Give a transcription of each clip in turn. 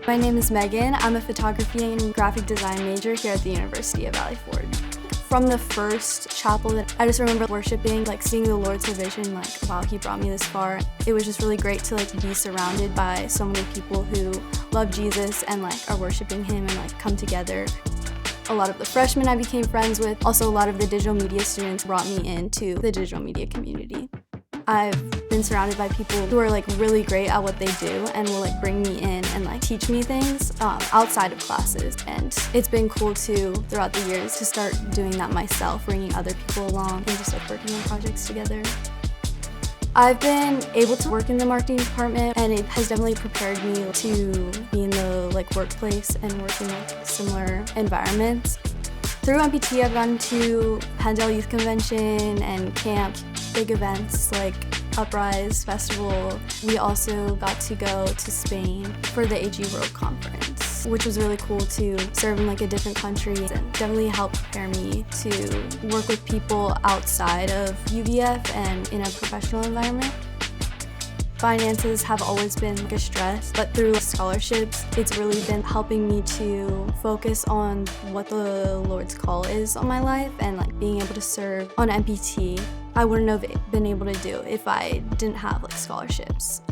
My name is Megan. I'm a photography and graphic design major here at the University of Valley Forge. From the first chapel, that I just remember worshiping, seeing the Lord's provision, wow, He brought me this far. It was just really great to be surrounded by so many people who love Jesus and are worshiping Him and come together. A lot of the freshmen I became friends with, also a lot of the digital media students brought me into the digital media community. I've been surrounded by people who are really great at what they do and will bring me in and teach me things outside of classes. And it's been cool too throughout the years to start doing that myself, bringing other people along and just working on projects together. I've been able to work in the marketing department, and it has definitely prepared me to be in the workplace and work in similar environments. Through MPT, I've gone to Pandale Youth Convention and camp, big events like Uprise Festival. We also got to go to Spain for the AG World Conference, which was really cool to serve in a different country and definitely helped prepare me to work with people outside of UVF and in a professional environment. Finances have always been a stress, but through scholarships, it's really been helping me to focus on what the Lord's call is on my life and being able to serve on MPT. I wouldn't have been able to do if I didn't have scholarships.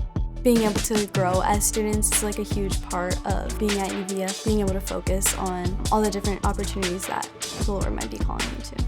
Being able to grow as students is a huge part of being at UVF, being able to focus on all the different opportunities that the Lord might be calling you to.